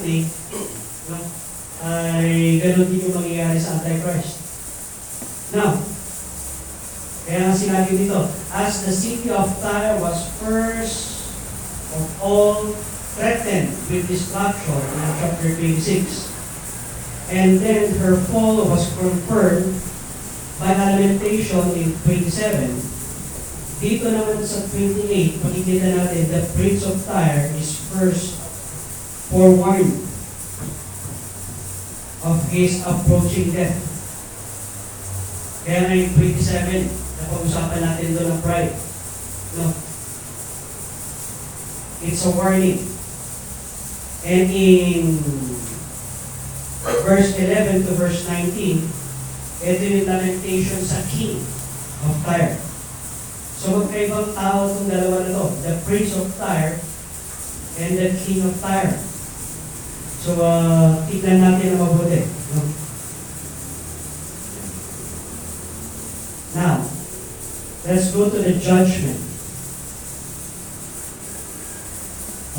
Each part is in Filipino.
day, no, ay ganun din yung mangyayari sa Antichrist. Now, kaya nga sinabi dito, as the city of Tyre was first of all threatened with destruction in chapter 26, and then her fall was confirmed by Lamentation in 27, dito naman sa 28, makikita natin, the Prince of Tyre is first forewarned of his approaching death. Kaya nga yung 27, napag-usapan natin doon ang pride. No? It's a warning. And in verse 11 to verse 19, ito yung lamentation sa king of Tyre. So magkaibang tao itong dalawa na to, the Prince of Tyre and the King of Tyre. So tignan natin na mabuti. No? Now, let's go to the judgment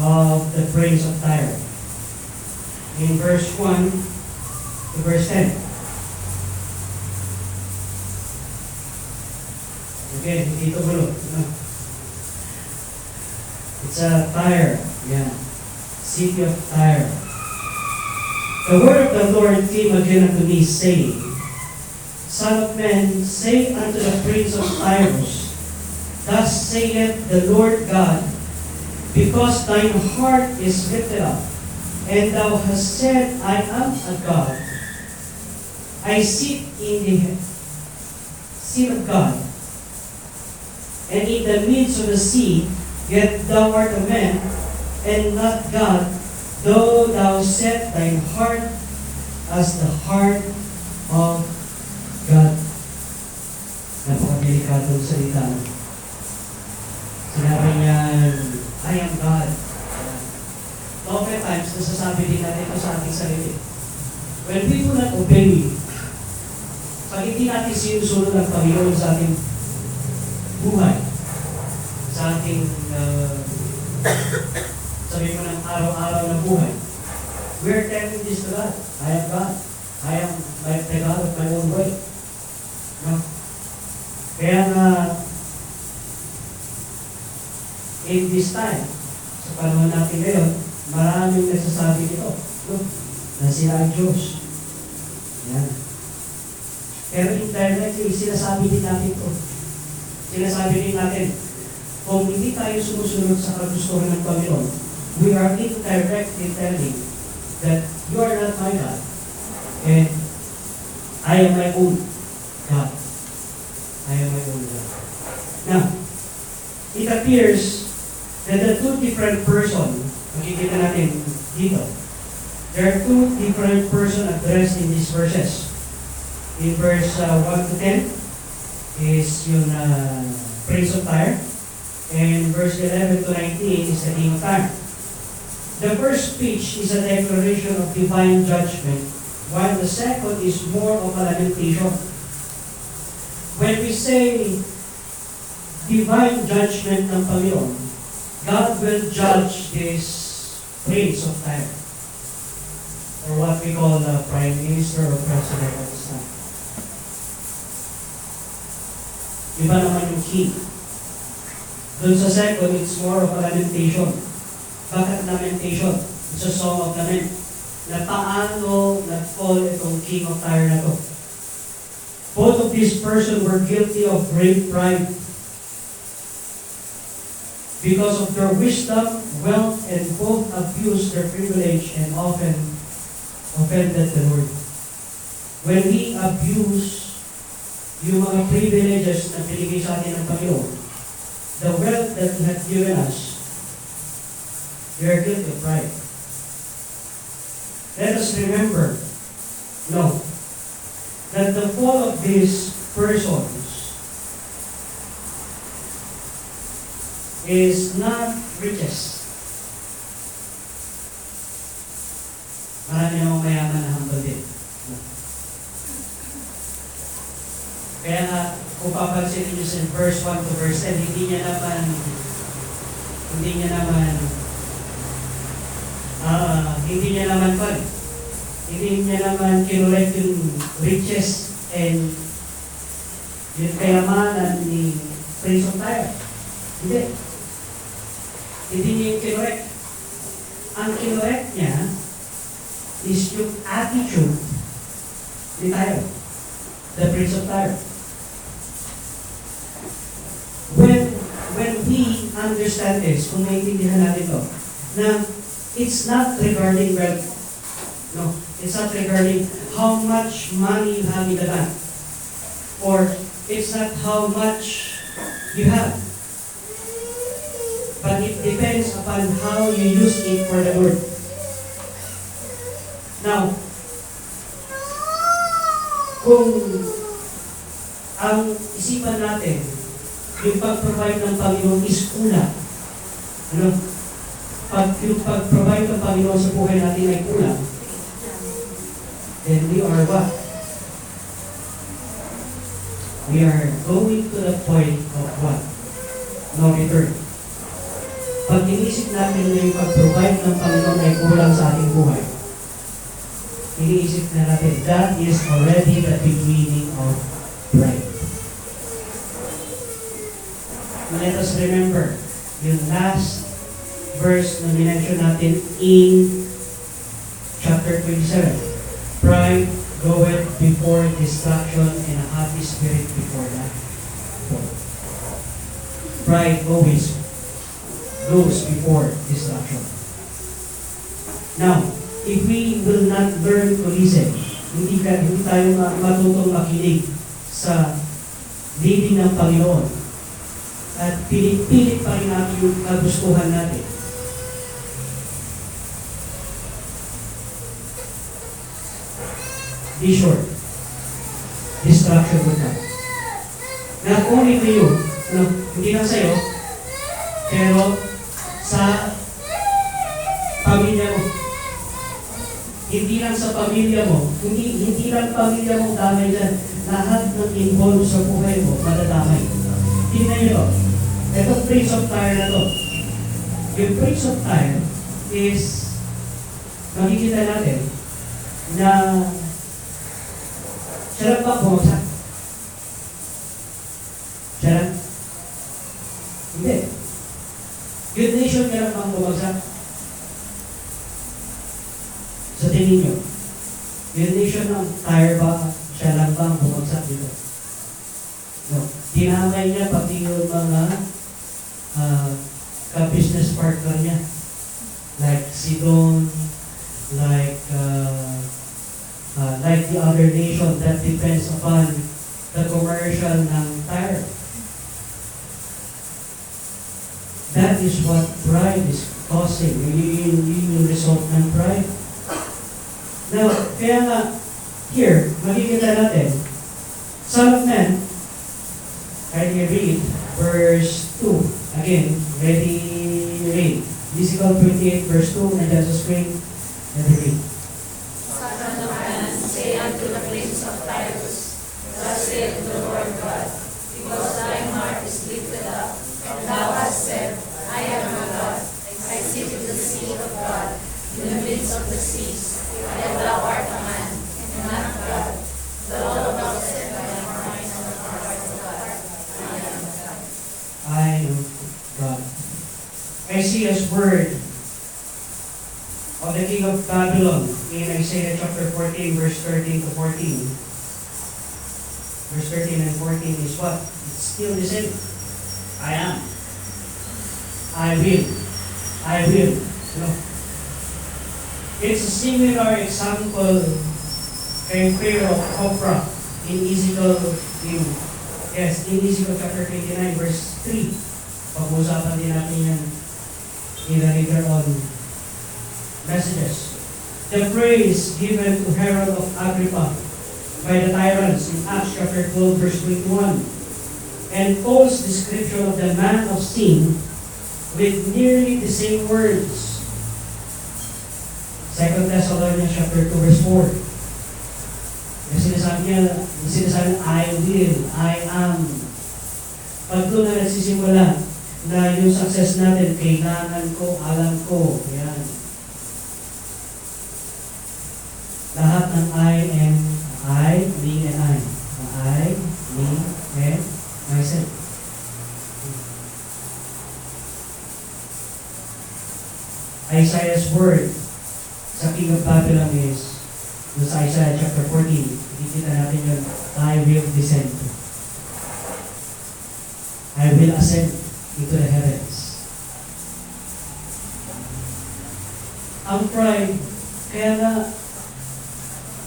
of the Prince of Tyre. In verse 1 to verse 10. Again, hindi ito gulo. No? It's a Tyre. Yeah. City of Tyre. The word of the Lord came again unto me, saying, Son of man, say unto the Prince of Tyrus, Thus saith the Lord God, because thine heart is lifted up, and thou hast said, I am a God. I sit in the seat of God, and in the midst of the sea, yet thou art a man, and not God, though thou set thine heart as the heart of God. Napakadelikadong salita. Sinabi niya, I am God. Oftentimes, nasasabi din natin ito sa ating sarili. When we do not obey, pag hindi natin sinusunod ang Panginoon sa ating buhay, sa ating sabi mo ng araw-araw na buhay, we're telling this to God. I am God. I am the God of my own way. No? Kaya nga, in this time, sa panahon natin ngayon, maraming nagsasabi nito, no? Na sila ang Diyos. Yan. Pero indirectly, sinasabi din natin ito. Sinasabi din natin, kung hindi tayo sumusunod sa kagustuhan ng Panginoon, we are indirectly telling that you are not my God, and I am my own God. I am my own God. Now, it appears that the two different persons, makikita natin dito, there are two different persons addressed in these verses. In verse 1 to 10 is yung Prince of Tyre, and verse 11 to 19 is the King of Tyre. The first speech is a declaration of divine judgment, while the second is more of a lamentation. When we say divine judgment ng Panginoon, God will judge this Prince of Tyre, or what we call the Prime Minister or President of this time. Iba naman yung king. Doon sa second, it's more of a lamentation. Bakit lamentation? It's a song of lament. Na paano nag-fall itong King of Tyre na to. Both of these persons were guilty of great pride. Because of their wisdom, wealth, and both abused their privilege and often offended the Lord. When we abuse yung mga privileges na binigay sa atin ng Panginoon, the wealth that He had given us, we are guilty of pride. Let us remember, no, that the fall of these persons is not riches. Marami namang mayaman na humble din. Kaya nga, kung papansin niyo sa verse 1 to verse 10, hindi niya naman Hindi niya naman pa. Hindi niya naman kinurek yung riches and yung kayamanan ni Prince of Tyre. Hindi. Hindi niya yung kinurek. Ang kinurek niya is yung attitude ni Tyre, the Prince of Tyre. When we understand this, kung naiintindihan natin ito, na it's not regarding wealth. No, it's not regarding how much money you have in the bank. Or it's not how much you have. But it depends upon how you use it for the Lord. Now, kung ang isipan natin, yung pag-provide ng Panginoon is kulang, ano? Yung pag-provide ng Panginoon sa buhay natin ay kulang, then we are what? We are going to the point of what? No return. Pag iniisip natin na yung pag-provide ng Panginoon ay kulang sa ating buhay, iniisip na natin, that is already the beginning of pride. Let us remember yung last verse na minention natin in chapter 27. Pride goeth before destruction and a happy spirit before that. Pride always goes before destruction. Now, if we will not learn to listen, hindi tayo matutong makinig sa leading ng Panginoon, at pilit-pilit pa rin natin yung kagustuhan natin. Be sure, destruction will come. Not only to you, hindi lang sa'yo, pero sa pamilya mo. Hindi lang sa pamilya mo, hindi lang pamilya mo damay dyan. Lahat ng involved sa buhay mo, madadamay. Tingnan nyo, itong Prince of Tyre na to. Yung Prince of Tyre is, makikita natin na siya lang ba bumagsak? Siya lang? Hindi. Yung nation niya lang bang bumagsak? Sa tingin nyo, yung nation ng Tyre ba, siya lang bang bumagsak dito? No. Dinamay niya pati yung mga ka-business partner niya. Like Sidon, like the other nation that depends upon the commercial ng Tyre. That is what pride is causing. Yun yung result ng pride. Now, kaya nga, here, makikita natin, Son of Man, can you read verse 2? Again, ready, read. Ezekiel 28 verse 2, and that's the screen. Let me read. Son of man, say unto the prince of Tyrus, thus saith the Lord God, because thy heart is lifted up, and thou hast said, I am no God, I sit in the seat of God, in the midst of the seas, and thou art a man, and not God. Thou hast said by thy mind on the heart of God, I am God. I am God. Isaiah's word of the king of Babylon in Isaiah chapter 14, verse 13 to 14. Verse 13 and 14 is what? It's still the same. I am. I will. I will. You know, it's a similar example kay prayer of Oprah in Ezekiel, in Ezekiel chapter 29, verse 3. Pag-usapan din natin yan in the later on messages. The praise given to Herod of Agrippa by the tyrants in Acts chapter 12, verse 21, and Paul's description of the man of sin with nearly the same words. 2 Thessalonians chapter 2, verse 4. Sinasabi niya, I will, I am. Pag doon na nagsisimula, na yung success natin, kailangan ko, alam ko, yan. ng I, me, and I. Ang I, me, and myself. Isaiah's word sa King of Babylon is, sa Isaiah chapter 14, ikikita natin yun, I will descend. I will ascend into the heavens. Ang pride, kaya nga,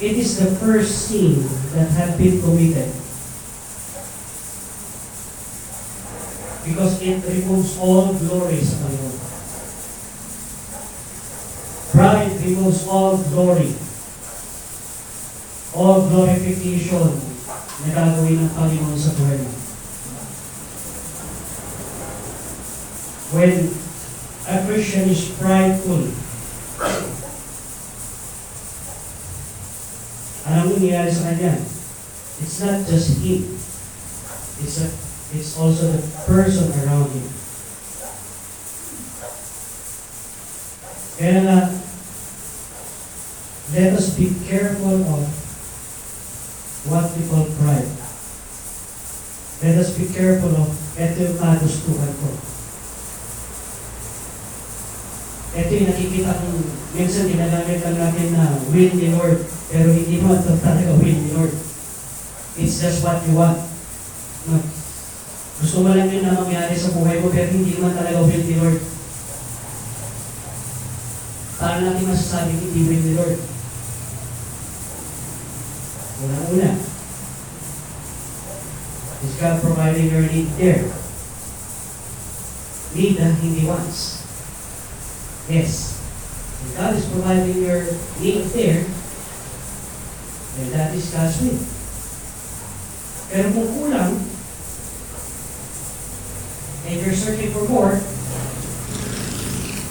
it is the first sin that had been committed. Because it removes all glory sa Panginoon. Pride removes all glory. All glorification na gagawin ng Panginoon sa buhay mo. When a Christian is prideful, alam mo nangyayari sa kanya? It's not just him. It's also the person around him. Kaya nga, let us be careful of what we call pride. Let us be careful of ito yung kagustuhan ko. Ito yung nakikita kong minsan ginagamit lang natin na will ni Lord, pero hindi mo ito talaga will ni Lord. It's just what you want. No. Gusto mo lang yun na mangyari sa buhay mo, pero hindi naman talaga will ni Lord. Paano natin masasabi hindi will ni Lord? Una-una, is God providing your need there? Need na hindi wants. Yes. If God is providing your need there, then that is God's will. Pero kung kulang, and you're searching for more,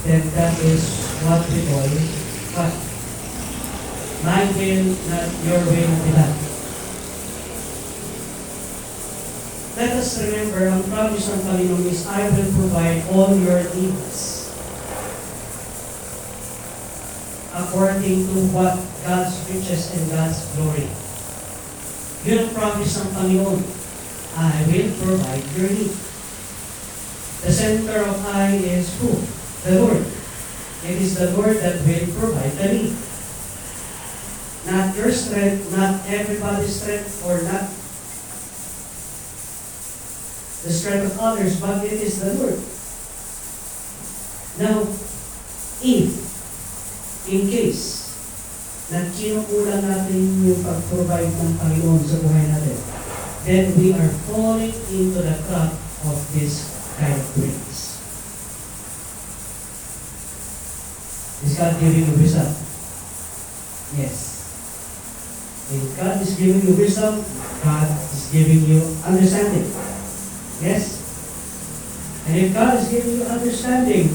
then that is what we call what? My will, not your will, diba? Let us remember, ang promise ng Panginoon is, I will provide all your needs according to what God's riches and God's glory. Yun ang promise ng Panginoon. I will provide your need. The center of I is who? The Lord. It is the Lord that will provide the need. Not your strength, not everybody's strength, or not the strength of others, but it is the Lord. Now, if in case na kinukulang natin yung pag-provide ng Panginoon sa buhay natin, then we are falling into the trap of this kind of grace. Is God giving you wisdom? Yes. If God is giving you wisdom, God is giving you understanding. Yes? And if God is giving you understanding,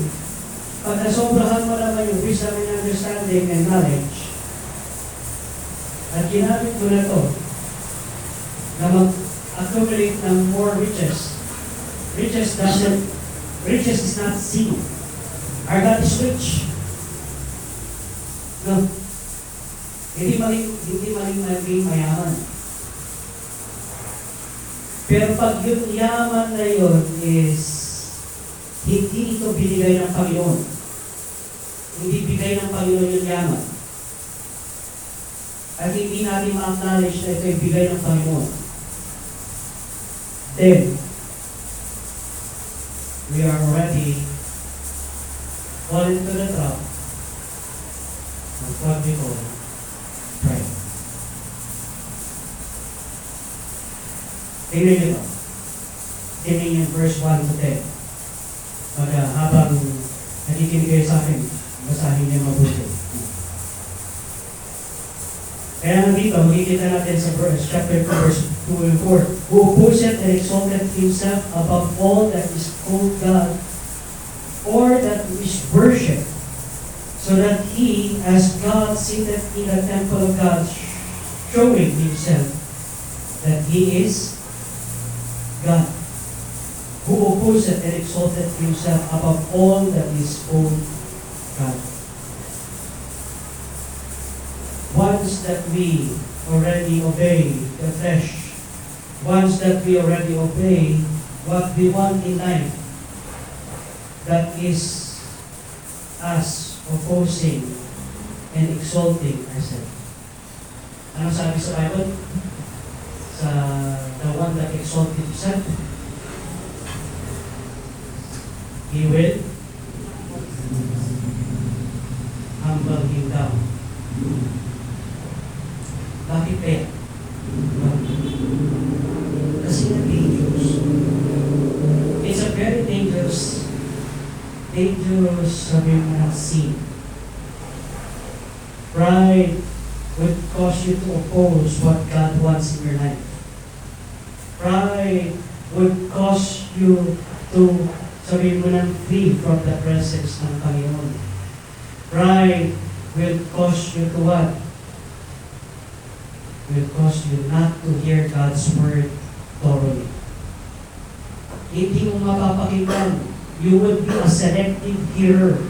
pag nasobrahan mo naman yung wisdom and understanding and knowledge, at ginamit mo na ito na mag-accumulate ng more riches. Riches is not sin. Our God is rich. No. Hindi maling mayaman. Pero pag yung yaman na yun is hindi ito binigay ng Panginoon. Hindi bigay ng Panginoon yung yaman. At hindi natin ma-acknowledge na ito yung bigay ng Panginoon. Then, we are already falling into the trap of what we call pride. Tingnan nyo ito. Tingnan nyo verse 1 to 10. Habang nakikinig kayo sa akin, basahin niyo mabuti. Kaya nandito, makikita natin sa chapter 2, verse 2 and 4. Who opposeth and exalted himself above all that is called God, or that is worshipped, so that he, as God, seated in the temple of God, showing himself that he is God. Who opposeth and exalted himself above all that is called God. What once that we already obey the flesh, once that we already obey what we want in life, that is us opposing and exalting ourselves. Ano sabi sa Bible? Sa the one that exalted himself, he will humble him down. Bakit kaya? Kasi na dangerous. It's a very dangerous sabi mo na sin. Pride would cause you to oppose what God wants in your life. Pride would cause you to, sabi mo na, flee from the presence ng Panginoon. Pride will cause you to what? Will cause you not to hear God's word thoroughly. Hindi mo mapapakinggan. You would be a selective hearer.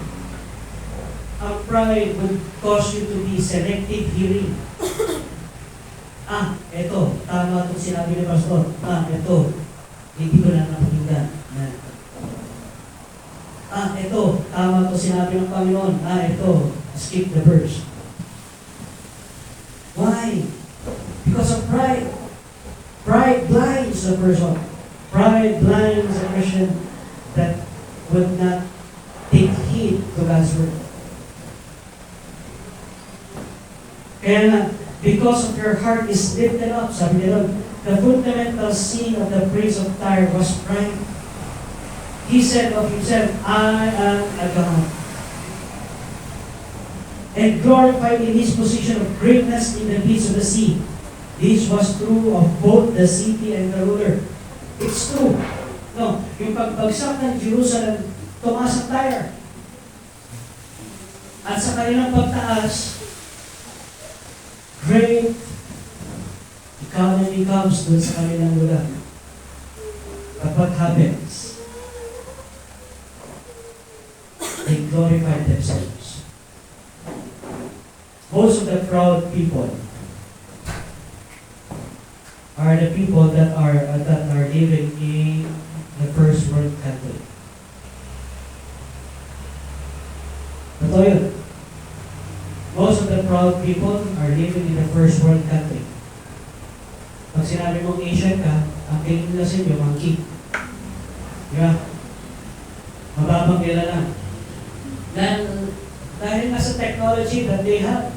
Ang pride would cause you to be selective hearing. Eto, tama itong sinabi ni Pastor. Eto, hindi ko na napakinggan. Eto, tama itong sinabi ng Panginoon. Eto, skip the verse. Why? Because of pride. Pride blinds a person. Pride blinds a Christian that would not take heed to God's word. Kaya nga, because of your heart is lifted up, sabi nila, the fundamental sin of the prince of Tyre was pride. He said of himself, I am a God. And glorified in his position of greatness in the midst of the sea. This was true of both the city and the ruler. It's true. No, yung pagbagsak ng Jerusalem, tumaas ang Tyre. At sa kanilang pagtaas, great economy comes dun sa kanilang lugar. But what happens? They glorify themselves. Most of the proud people are the people that are living in the first world country. Totoo yun. Most of the proud people are living in the first world country. Pag sinabi mong Asian ka, ang tingin nila sa inyo, monkey. Di ba? Mababang nila lang. Dahil nga sa technology that they have.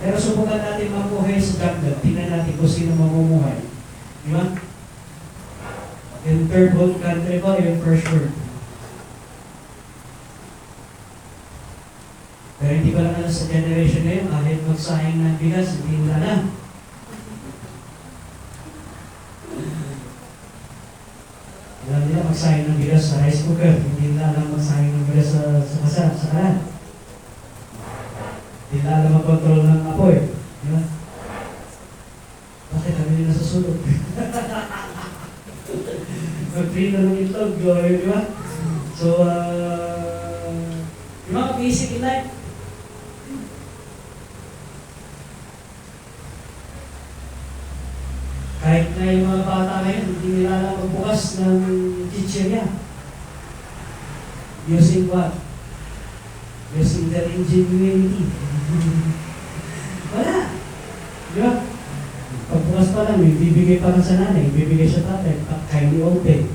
Pero subukan natin mamuhay sa jungle. Tingnan natin kung sino mamumuhay. Di ba? Yung third world country ba, yung first world. Pero hindi ko lang alam sa generation ngayon, kahit magsayang ng bigas, hindi nila alam. Alam nila magsayang ng bigas sa rice cooker, hindi nila alam magsayang ng bigas sa kalan. Hindi nila alam mag-control ng apoy. Di ba? Bakit kami nila sa sulog? Mag-prito ng itlog, di ba? So, yung mga basic in life, kahit na yung mga bata ngayon, hindi nila alam magbukas ng chichirya. Using what? Using their ingenuity. Wala. Di ba? Pagbukas pa lang, bibigay pa lang sa nanay, bibigay sa tatay, kindly open.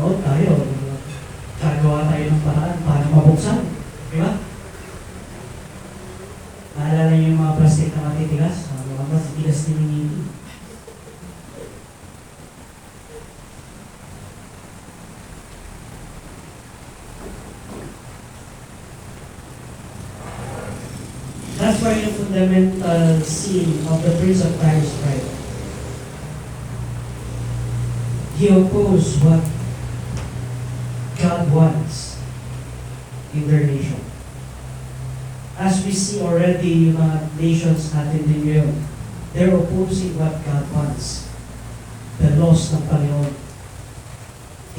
Oo, tayo. Gagawa tayo ng paraan para mabuksan. Di ba? Naalala niyo yung mga plastic na matitigas? Mga matitigas din yung ngiti. That's why the fundamental sin of the Prince of Tyre is pride. He opposed what God wants in their nation. As we see already, yung mga nations natin din ngayon, they're opposing what God wants. The laws ng Panginoon.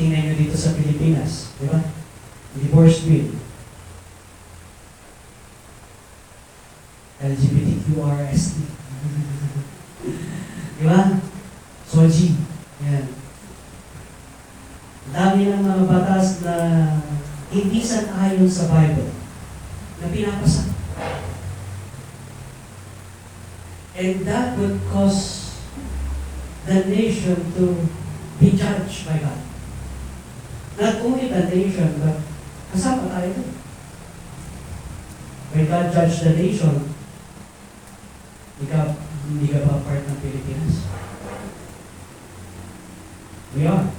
Tingnan nyo dito sa Pilipinas, di ba? Divorce bill. LGBTQRST. Di ba? Soji. Yan. Dami ng mga batas na hindi sang-ayon sa Bible na pinapasa. And that would cause the nation to be judged by God. Not only the nation, but kasama tayo doon. When God judged the nation, hindi ka ba part ng Pilipinas? We are.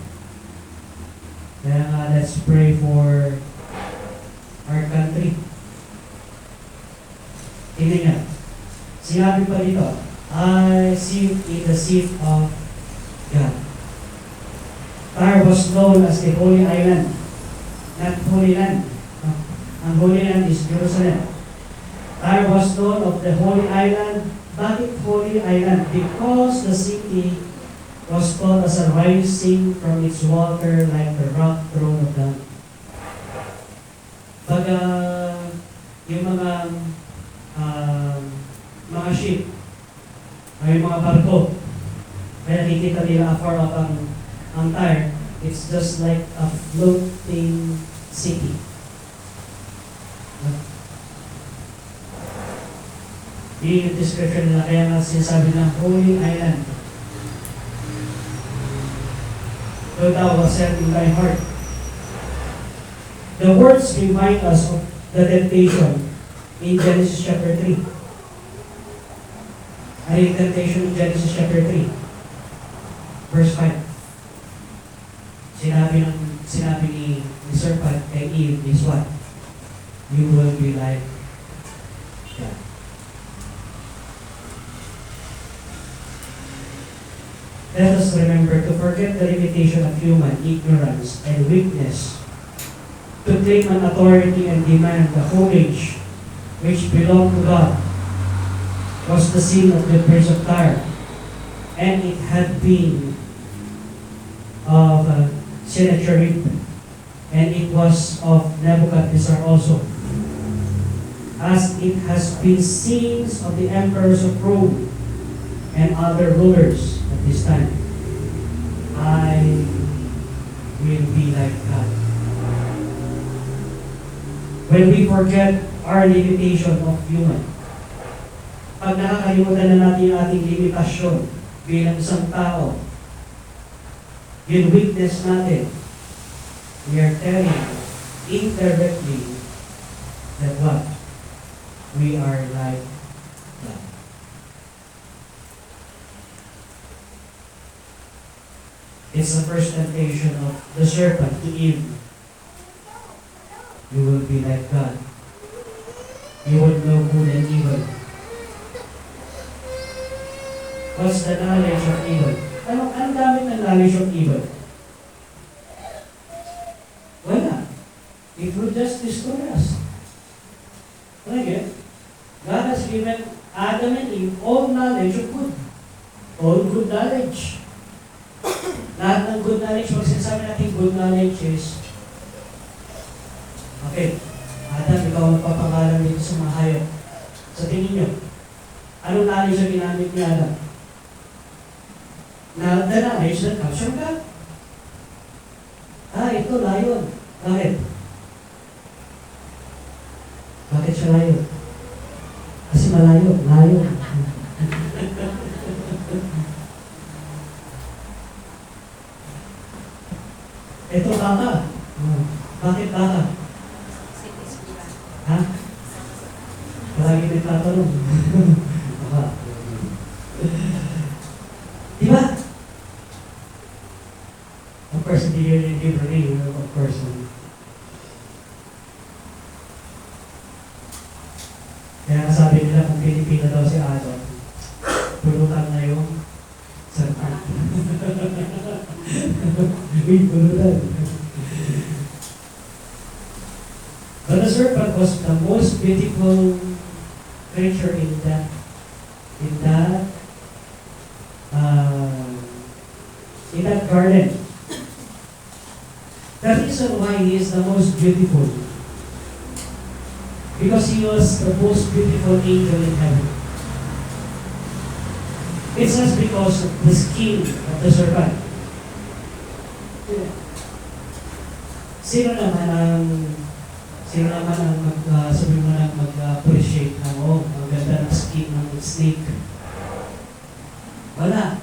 Kaya nga, let's pray for our country. Tingnan niya. Sinabi pa dito, I sit in the seat of God. Tyre was known as the Holy Island, not Holy Land. Ang Holy Land is Jerusalem. Tyre was known of the Holy Island. Bakit Holy Island? Because the city was taught as a rising from its water like the rock throne of God. Baga, yung mga ship, ay mga barko, kaya nakikita nila afar off ang Tyre, it's just like a floating city. Yun yung description nila, kaya nga sinasabi ng Holy Island. Though thou hast said in thy heart. The words remind us of the temptation in Genesis chapter 3. Ano yung temptation in Genesis chapter 3? Verse 5. Sinabi ni serpent kay Eve is what? You will be like God. Let us remember to forget the limitation of human ignorance and weakness, to claim an authority and demand the homage which belonged to God was the sin of the prince of Tyre, and it had been of Sennacherib, and it was of Nebuchadnezzar also, as it has been sins of the emperors of Rome and other rulers at this time. I will be like God. When we forget our limitation of human, pag nakakalimutan na natin ang ating limitasyon bilang isang tao, yung weakness natin, we are telling indirectly that what? We are like God. It's the first temptation of the serpent to Eve. You will be like God. You would know good and evil. What's the knowledge of evil? Anong gamit ng knowledge of evil? Wala. It will just destroy us. Okay? God has given Adam and Eve all knowledge of good. All good knowledge. Lahat ng good knowledge, pag sinasabi natin good knowledge is, okay, Adam, ikaw ang papangalan dito sa mga hayop. Sa tingin nyo, anong knowledge ang ginamit ni Adam? Na the knowledge that comes from God. Ito, lion. Bakit? Bakit siya lion? Kasi malayo, lion. Ito, baka. Bakit baka? Ha? Palagi may tatanong. Baka. Diba? Of course, hindi yun yung Hebrew, of course. Kaya sabi nila kung Pilipino daw si Adam, pulutan na yung serpent. Uy, pulutan. But the serpent was the most beautiful creature in that garden. The reason why he is the most beautiful, Because he was the most beautiful angel in heaven. It's just because of the skin of the serpent. Sino naman ang sabi mo na mag-appreciate na, oh, ang ganda ng skin ng snake. Wala.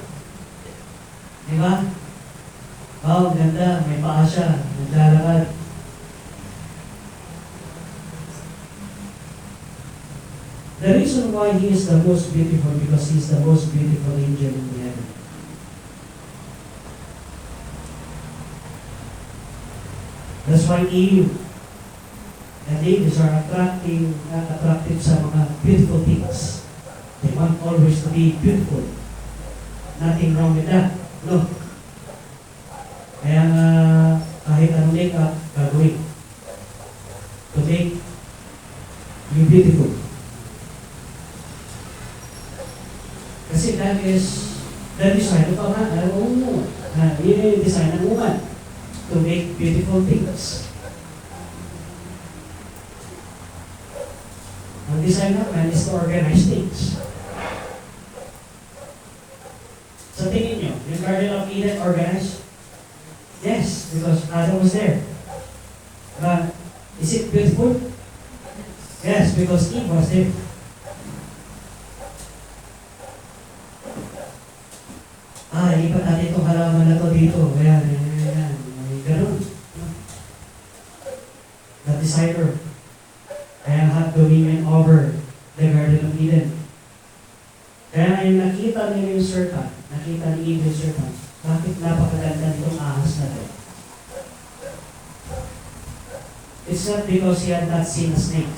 Diba? Oh, ganda, may paa siya, naglalakad. The reason why he is the most beautiful because he is the most beautiful angel in the heaven. That's why Eve and ladies are attractive sa mga beautiful things. They want always to be beautiful. Nothing wrong with that. No. Kaya kahit anong makeup, gagawin. To make you beautiful. Kasi that is the design of a woman. Yun yung design ng woman. To make beautiful things. Ang design ng man is to organize things. Sa tingin nyo, yung Garden of Eden organized? Yes, because Adam was there. But is it beautiful? Yes, because Eve was there. Ilipat natin itong halaman na to dito. Ayan. Ganun. The designer. Kaya had dominion over the Garden of Eden. Kaya yung nakita niyo yung serpent, nakita ni Eve yung serpent, bakit napakaganda nitong ahas na to? It's not because he had not seen a snake.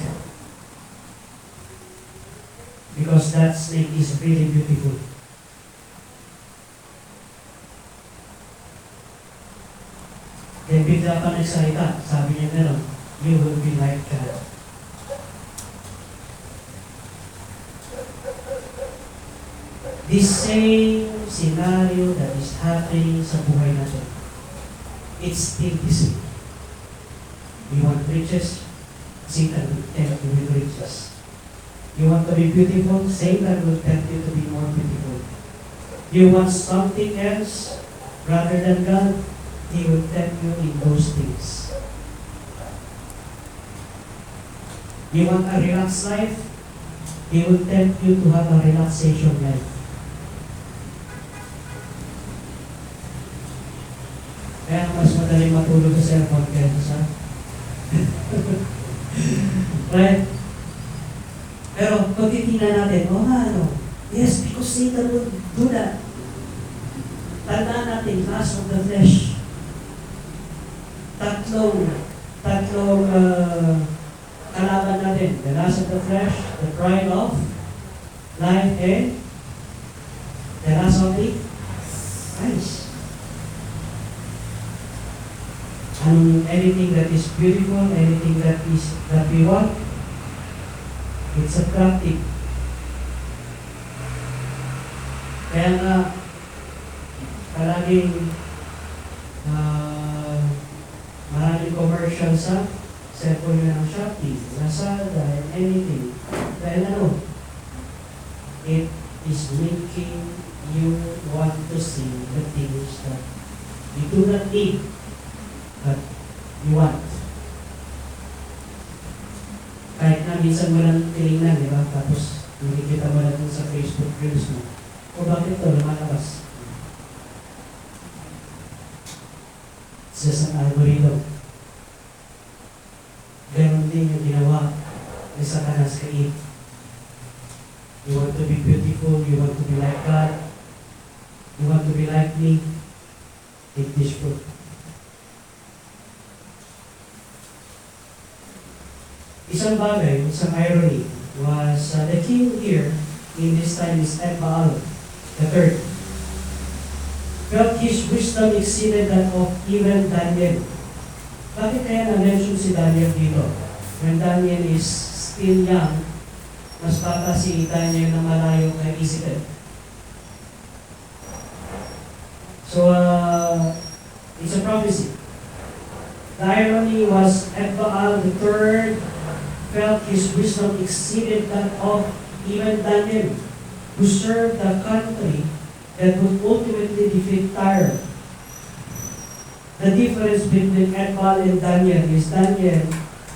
Because that snake is really beautiful. Then bigla pa nagsalita, sabi niya gano'n, you will be like God. This same scenario that is happening sa buhay natin, it's still the same. You want riches, Satan will tempt you with riches. You want to be beautiful, Satan will tempt you to be more beautiful. You want something else rather than God, he will tempt you in those things. You want a relaxed life, he will tempt you to have a relaxation life. Kaya mas madaling matulog sa cellphone kaysa sa right? Pero pag titingnan natin, yes, because Satan will do that. Tandaan natin, lust of the flesh. Tatlong kalaban natin. The lust of the flesh, the pride of life, and the lust of the eyes. Anything that is beautiful, anything that we want, it's attractive. Kaya nga, palaging maraming commercial sa cellphone ng Shopee, Lazada, and anything. Dahil it is making you want to see the things that you do not need, but you want. Kahit na minsan mo lang tinignan, di ba? Tapos nakikita mo lang sa Facebook reels mo. O bakit ito lumalabas? It's just an algorithm. Ganon din yung ginawa ni Satanas kay Eve. You want to be beautiful, you want to be like God, you want to be like me, take this fruit. Isang bagay, isang irony was the king here in this time is Ed-Baal the third. Felt his wisdom exceeded that of even Daniel. Bakit kaya na-mention si Daniel dito? When Daniel is still young, mas bata si Daniel na malayo kay Ezekiel. So, it's a prophecy. The irony was Ed-Baal the third felt his wisdom exceeded that of even Daniel, who served the country that would ultimately defeat Tyre. The difference between Edbal and Daniel is Daniel,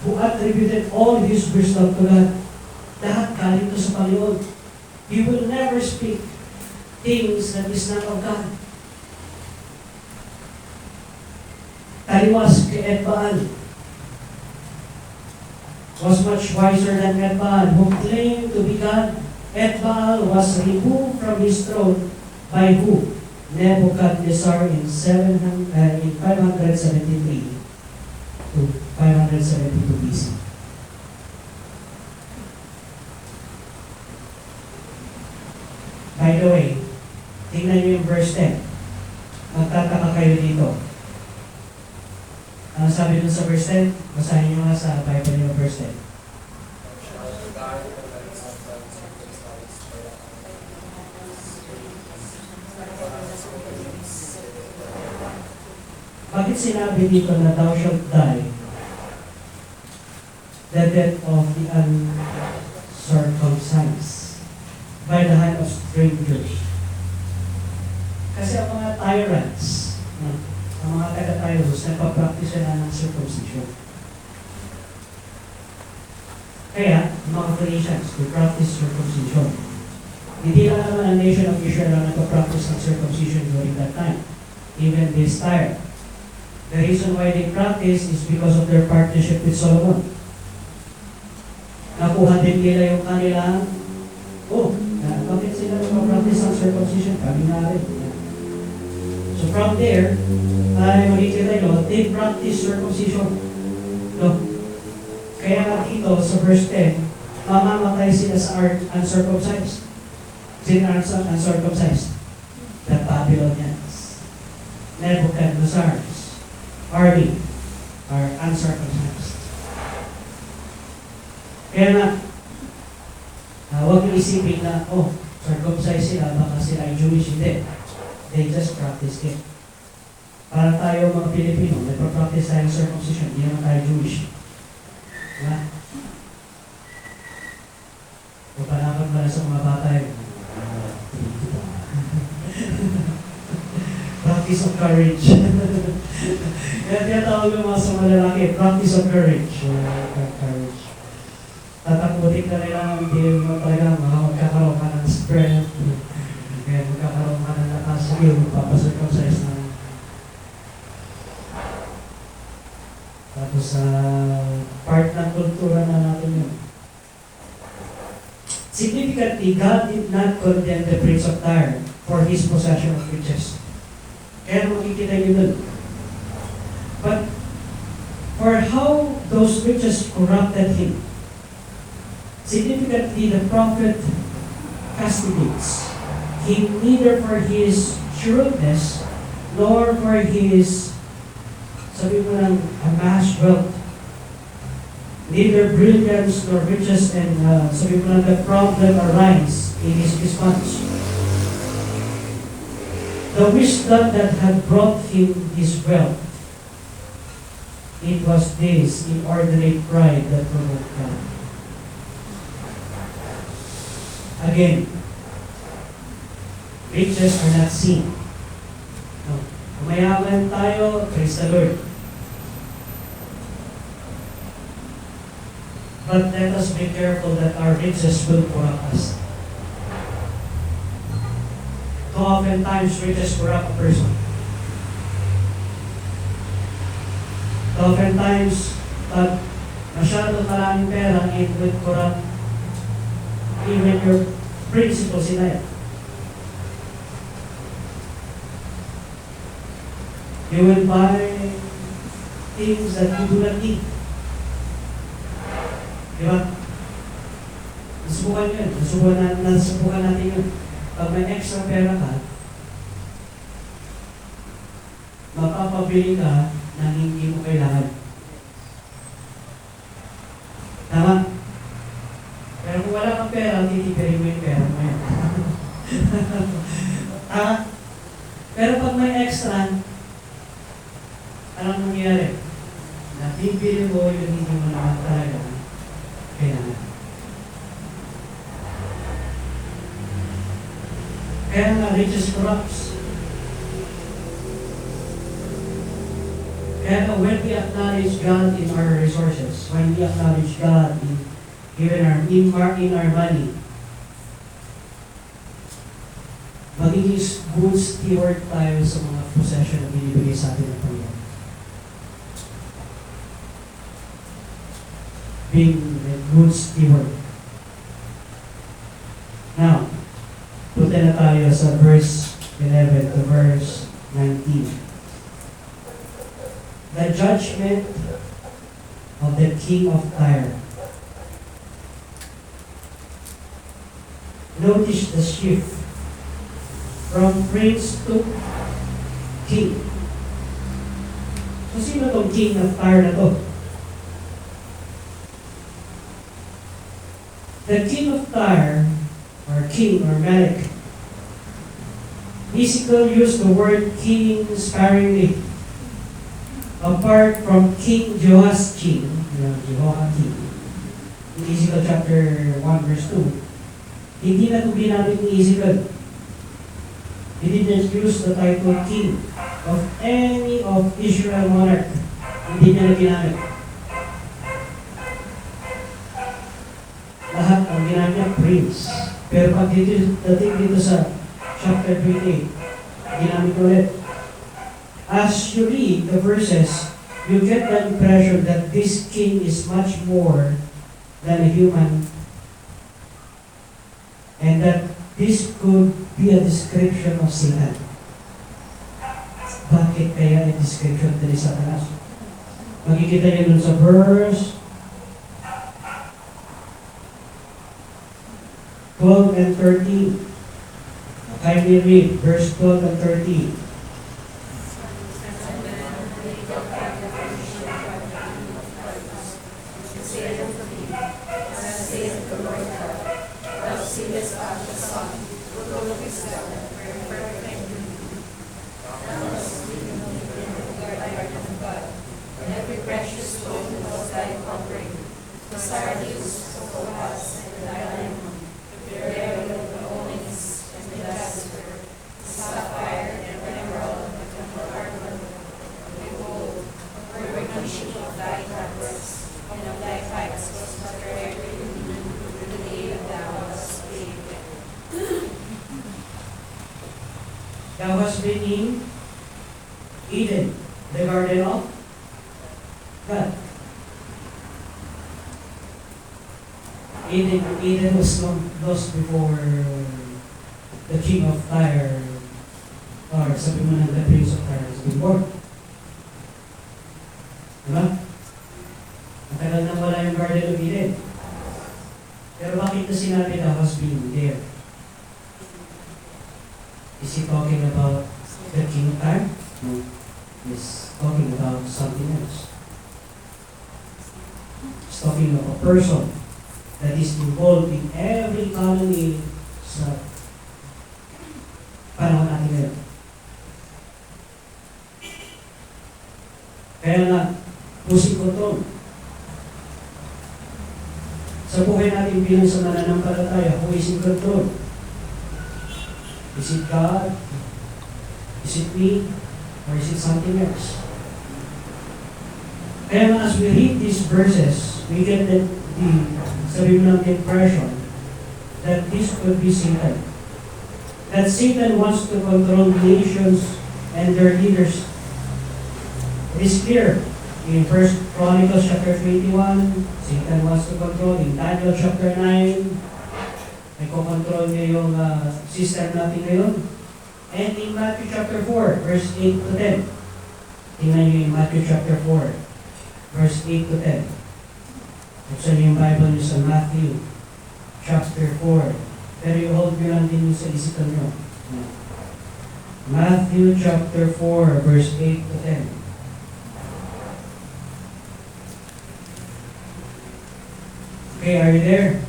who attributed all his wisdom to God. Lahat galing to sa Panginoon. He will never speak things that is not of God. Taliwas kay Edbal was much wiser than Edbal, who claimed to be God. Edbal was removed from his throne by who? Nebuchadnezzar in 573 to 572 BC. By the way, tingnan niyo yung verse 10. Magtataka kayo dito. Ano sabi dun sa verse 10? Basahin niyo nga sa Bible niyo verse 10. Bakit sinabi dito na thou shalt die the death of the uncircumcised by the hand of strangers? Kasi ang mga tyrants, ang mga taga-tyrants, nagpa-practice sila ng circumcision. Kaya, mga Phoenicians, they practice circumcision. Hindi lang naman ang nation of Israel ang nagpa-practice ng circumcision during that time. Even this Tyre. The reason why they practice is because of their partnership with Solomon. Nakuha din nila yung kanilang, bakit sila nagpa-practice ng circumcision? Kami na rin. So from there, ay makikita nyo, they practice circumcision. No? Kaya nga dito sa verse 10, mamamatay sila sa uncircumcised. Sila uncircumcised? The Babylonians. Nebuchadnezzar's army are uncircumcised. Kaya nga, huwag yung isipin na, circumcised sila, baka sila ay Jewish. Hindi. They just practice it. Para tayo mga Pilipino, nagpa-practice tayo circumcision, hindi naman tayo Jewish. Diba? O panakot pala sa mga bata yun. Practice of courage. Kaya tinatawag yung mga sa malalaki, practice of courage. Courage. Tatakutin ka nila, hindi mo talaga magkakaroon ka ng strength. Kaya magkakaroon ka ng lakas, sige, magpapacircumcise na. Tapos part ng kultura na natin yun. Significantly, God did not condemn the prince of Tyre for his possession of riches. Kaya makikita nyo dun. But for how those riches corrupted him, significantly the prophet castigates him neither for his shrewdness nor for his, sabi mo ng amassed wealth, neither brilliance nor riches, and sabi mo lang the problem arise in his response. The wisdom that had brought him his wealth, it was this inordinate pride that provoked God. Again, riches are not seen. No. Mayaman tayo, praise the Lord. But let us be careful that our riches will corrupt us. So oftentimes, riches corrupt a person. So oftentimes, pag masyado maraming pera, it will corrupt even your principles in life. You will buy things that you do not need. Diba? Nasubukan yun. Nasubukan natin yun. Pag may extra pera ka, mapapabili ka na hindi mo kailangan. Tama? Pero kung wala kang pera, titipirin mo yung pera mo yun. Pero pag may extra, anong nangyayari? Natibili mo yung hindi mo naman talaga. Kaya nga riches corrupts. Kaya nga when we acknowledge God in our resources, when we acknowledge God in in our money, magiging good steward tayo sa mga possession na binibigay sa atin ng Panginoon. Being a good steward. Now, punta na tayo sa verse 11 to verse 19. The judgment of the king of Tyre. Notice the shift from prince to king. So, sino tong king of Tyre na to? The king of Tyre, or king, or Melech, Ezekiel used the word king sparingly. Apart from King Jehoiakim, Jehoiakim, in Ezekiel chapter 1 verse 2, hindi na ito ginamit ni Ezekiel. He didn't use the title king of any of Israel monarch. Hindi niya na ginamit. Lahat ang ginamit niya, prince. Pero pag dating dito sa chapter 28, ginamit ulit. As you read the verses, you get the impression that this king is much more than a human, and that this could be a description of Satan. Bakit kaya a description ni Satanas? Makikita niyo dun sa verse 12 and 13. Kindly read verse 12 and 13. Thou hast been in Eden, the garden of God. Eden was lost before the king of Tyre, or sabi mo na the prince of Tyre has been born. Diba? Matagal na wala yung garden of Eden. Pero bakit na sinabi thou hast been there? Is he talking about the king of Tyre? No. He's talking about something else. He's talking about a person that is involved in every economy sa panahon natin ngayon. Kaya nga, losing control. Sa buhay natin bilang sa mananampalataya, who is in control? Is it God? Is it me? Or is it something else? Kaya as we read these verses, we get the impression that this could be Satan. That Satan wants to control nations and their leaders. It is clear in 1 Chronicles chapter 21, Satan wants to control. In Daniel chapter 9, may control niya yung system natin ngayon. And in Matthew chapter 4, verse 8 to 10. Tingnan niyo in Matthew chapter 4, verse 8 to 10. Buksan niyo yung Bible niyo sa Matthew chapter 4. Pero i-hold nyo lang din yung sa isipan niyo. Matthew chapter 4, verse 8 to 10. Okay, are you there?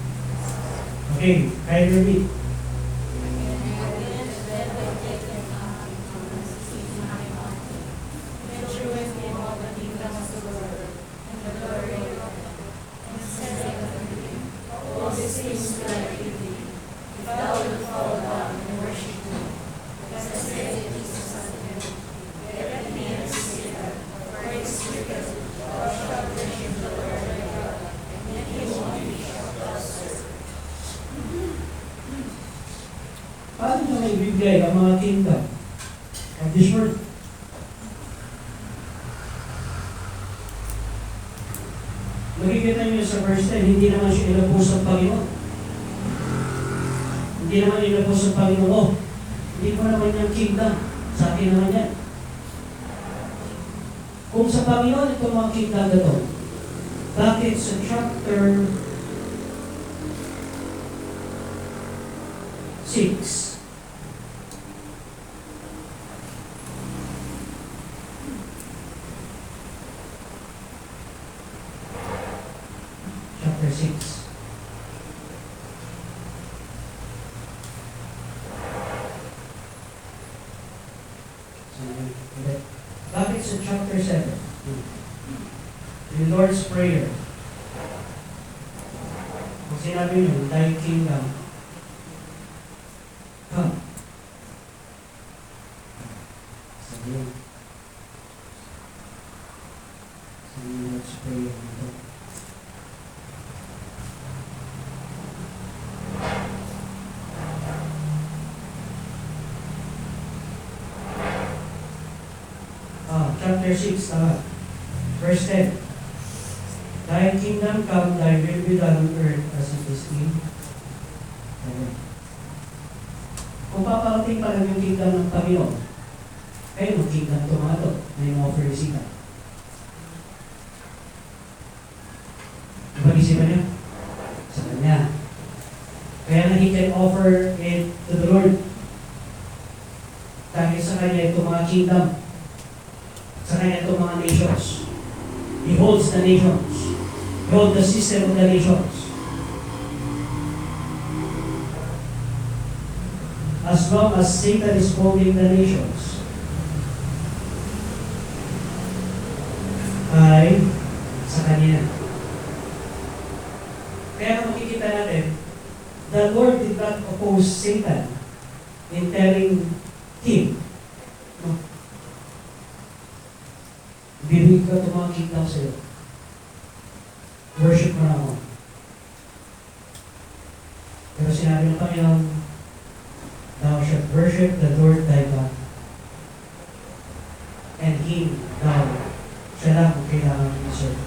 Okay, I read. If thou wilt fall down and worship me, ibibigay ang mga kingdom of this world. Makikita niyo sa verse 10, hindi naman siya inapos ng Panginoon. Hindi naman inapos ng Panginoon. Hindi mo naman yung kingdom. Sa akin naman yan. Kung sa Panginoon ito mga kingdom na ito, bakit sa chapter 6, chapter 6, bakit sa chapter 7, the Lord's Prayer, kung sinabi nyo, thy kingdom come. Sabi yun. Sa Lord's Prayer nito. Chapter 6, verse 10. Thy kingdom come, thy will be done on earth as it is in heaven. Kung paparating pa lang yung kingdom ng Panginoon, kaya yung kingdom ito mga ito, na yung offer resita. Pag-isipan niyo? Sa Kanya. Kaya na He can offer it to the Lord. Dahil sa Kanya ito mga kingdom. Sa Kanya ito mga nations. He holds the nations. He holds the system of the nations. As long as Satan is holding the nations, ay sa Kanya. Kaya makikita natin, the Lord did not oppose Satan in telling him, no, bibig ka tumakit lang sa'yo. Worship mo na ako. Pero sinabi ng Panginoon, thou shalt worship the Lord thy God, and Him thou siya lang kung kailangan mo serve.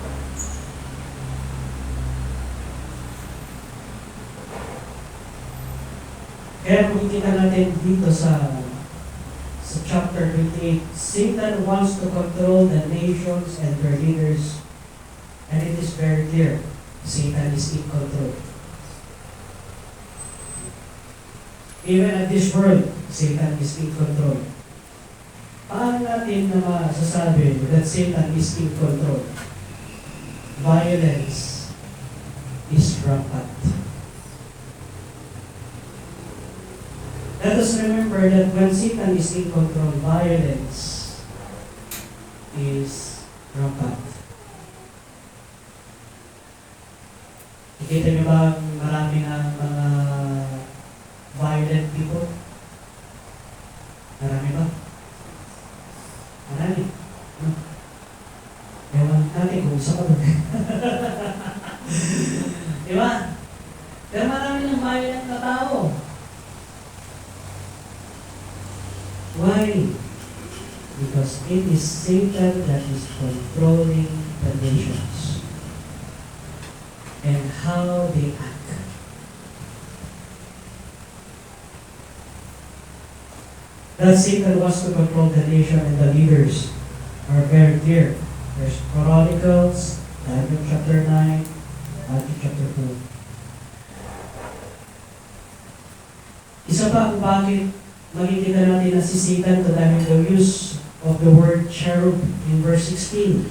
Kaya makikita natin dito sa chapter 28, Satan wants to control the nations and their leaders, and it is very clear, Satan is in control. Even at this world, Satan is in control. Paano natin na masasabi that Satan is in control? Violence is rampant. Let us remember that when Satan is in control, violence is rampant. Nakita niyo ba marami na mga violent people? Marami ba? Marami. No? Ewan natin kung isa ka doon. Di ba? Pero marami ng violent na tao. Why? Because it is Satan that is controlling the nations and how they act. That Satan wants to control the nation and the leaders are very clear. There's Chronicles, Daniel chapter 9, Matthew chapter 2. Isa pa kung bakit makikita natin na si Satan to dahil the use of the word cherub in verse 16.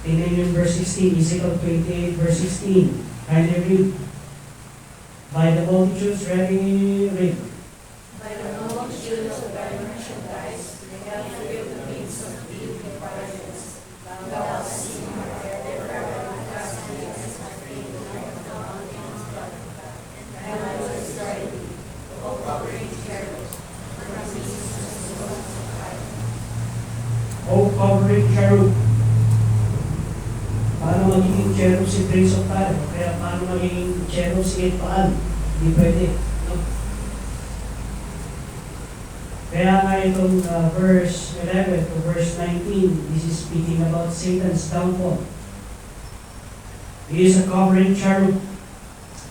Tingnan yun verse 16, Ezekiel 28 verse 16. Kindly read. By the multitudes, ready, read. By the multitudes of thy merchandise, they have filled the means of thee with violence. Thou hast seen their prevalent casting against my feet like a mountain of blood. And I will destroy thee, O covering cherub, from the means of the stones of fire. O covering cherub. Paano magiging cherub si Prince of Fire? Kaya paano magiging cherub si Paal? Hindi pwede. No? Kaya nga itong verse 11 to verse 19, this is speaking about Satan's downfall. He is a covering cherub.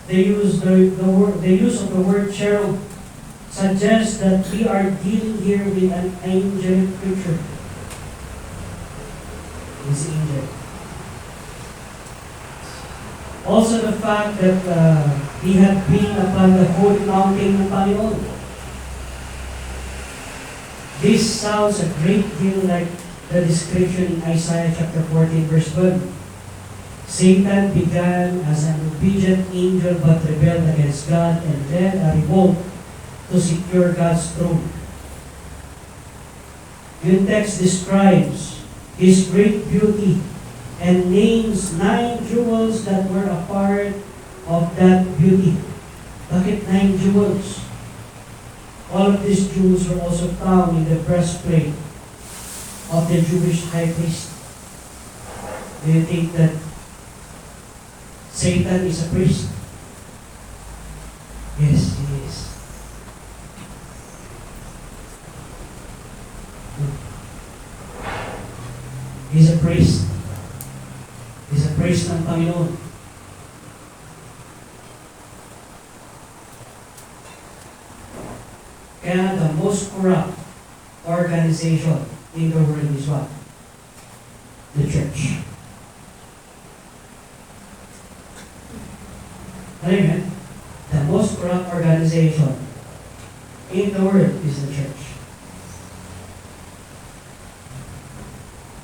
The use of the word cherub suggests that we are dealing here with an angelic creature. This angel. Also the fact that he had been upon the holy mountain ng Panginoon. This sounds a great deal like the description in Isaiah chapter 14 verse 12. Satan began as an obedient angel but rebelled against God and led a revolt to secure God's throne. Yung text describes his great beauty and names 9 jewels that were a part of that beauty. Bakit 9 jewels? All of these jewels were also found in the breastplate of the Jewish high priest. Do you think that Satan is a priest? Yes, he is. He's a priest. He's a priest ng Panginoon. Kaya the most corrupt organization in the world is what? The church. Amen? The most corrupt organization in the world is the church.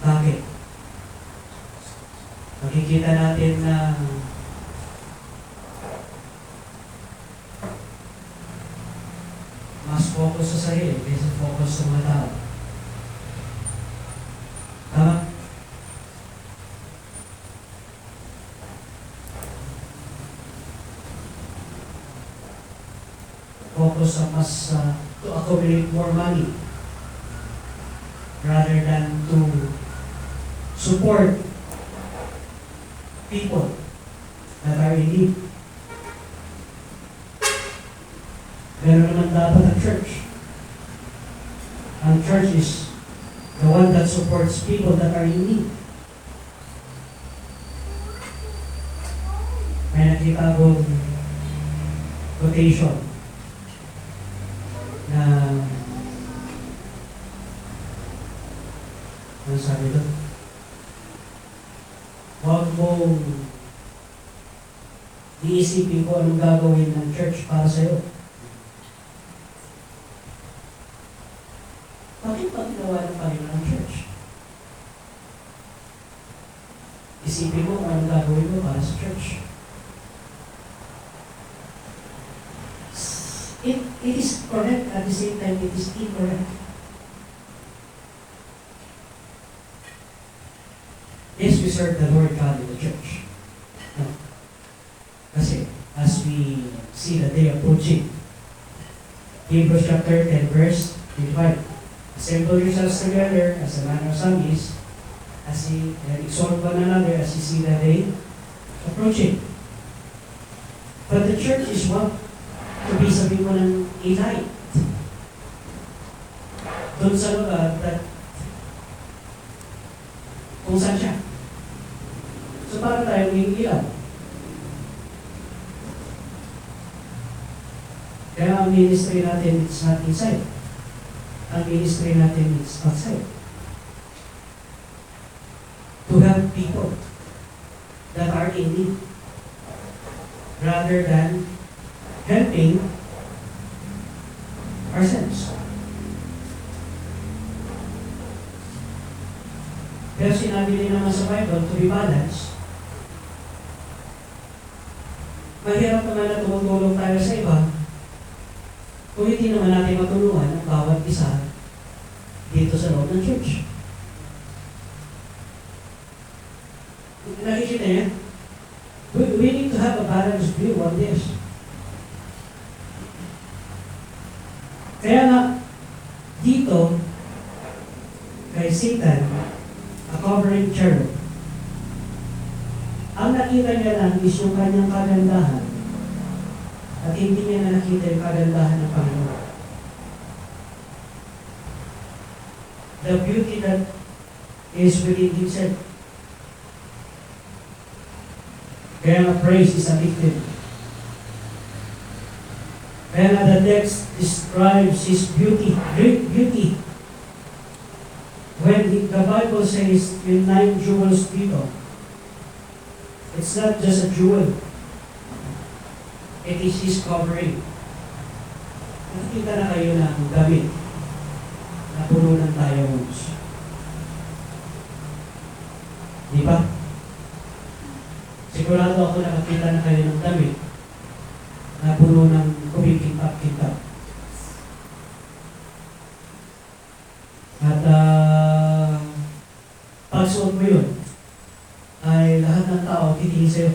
Bakit? Makikita natin na mas focus sa sarili kaysa focus sa mga tao. Tama? Focus sa mas to accumulate more money rather than to support people that are in need. Pero naman dapat ang church. Ang church is the one that supports people that are in need. May nakita akong quotation na ano sabi doon? Huwag mong iisipin ko anong gagawin ng church para sa'yo. Bakit ba ginawa ng Panginoon ng church? Isipin mo kung anong gagawin mo para sa church. It is correct, at the same time it is incorrect. Yes, we serve the Lord God in the church. No. Kasi, as we see the day approaching, Hebrews chapter 10 verse 25, assemble yourselves together as a manner of some is, and exhort one another as you see the day approaching. But the church is what? To be sabi mo ng a light. Doon sa lugar that kung saan siya. So paano tayo maging ilaw? Kaya ang ministry natin is not inside. Ang ministry natin is outside. To help people that are in need rather than helping ourselves. Pero sinabi din naman sa Bible, to be balanced. Mahirap naman na tumutulong tayo sa iba kung hindi naman natin matulungan ang bawat isa dito sa loob ng church. Nakikita niya? We need to have a balanced view on this. Kaya nga, dito, kay Satan, a covering cherub, ang nakita niya lang is yung kanyang kagandahan at hindi niya na nakita yung kagandahan ng Panginoon. the beauty that is within himself. Kaya nga praise is addictive. Kaya nga the text describes his beauty, great beauty. When the Bible says yung 9 jewels dito, it's not just a jewel. It is his covering. Nakikita na kayo ng damit na puno ng diamonds. Di ba? Sigurado ako nakakita na kayo ng damit na puno ng kumikintap-kintap. At pagsuot mo yun, ay lahat ng tao titingin sa'yo.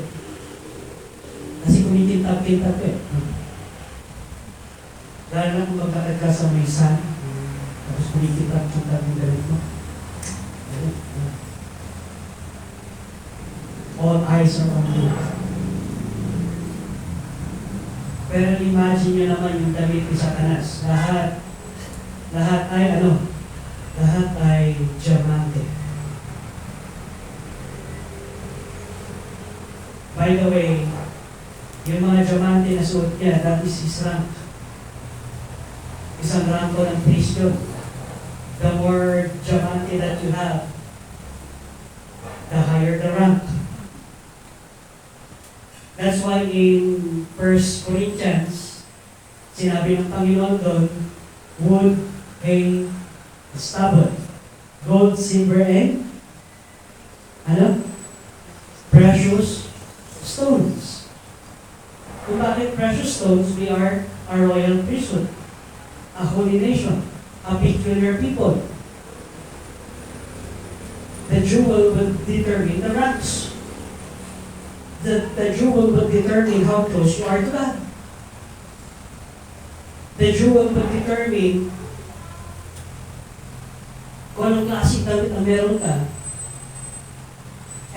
Kasi kumikintap-kintap eh. Dahil na kung magkakad ka sa may sun, tapos kumikintap-kintap yung damit mo. All eyes are on you. Pero imagine nyo naman yung damit ni Satanas. Lahat ay ano? Lahat ay diamante. By the way, yung mga diamante na suot niya, that is his rank. Isang rank ko ng priest yun. The more diamante that you have, the higher the rank. That's why in 1 Corinthians, sinabi ng Panginoon doon, wood, hay, stubble, gold, silver, and precious stones. Kung bakit precious stones? We are a royal priesthood, a holy nation, a peculiar people. The jewel will determine the ranks. The jewel will determine how close you are to God. The jewel will determine kung anong klaseng damit na meron ka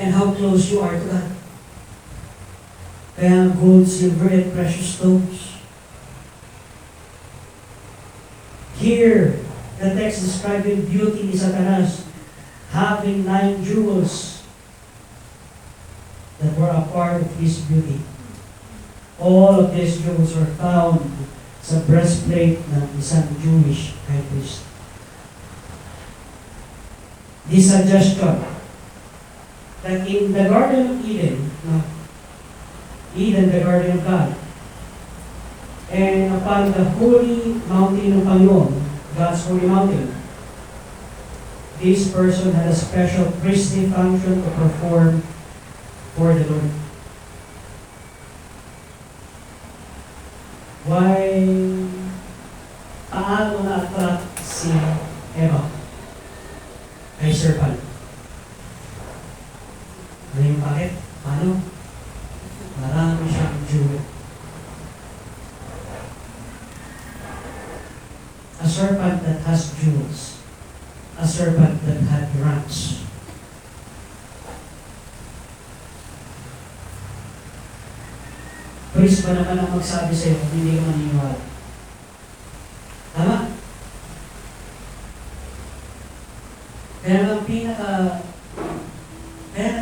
and how close you are to God. Kaya gold, silver, and precious stones. Here, the text describing beauty ni Satanas having 9 jewels that were a part of his beauty. All of these jewels were found sa breastplate ng isang Jewish high priest. This suggestion that in the Garden of Eden, the Garden of God, and upon the holy mountain of Panginoon, God's holy mountain, this person had a special priestly function to perform for the Lord. Paano na-attract si Eva kay serpent? Ano yung bakit? Paano? Marami siyang jewel. A serpent that has jewels. A serpent that had ranks. Priest ba naman ang magsabi sa'yo kung hindi ka maniniwala? Tama? Kaya nga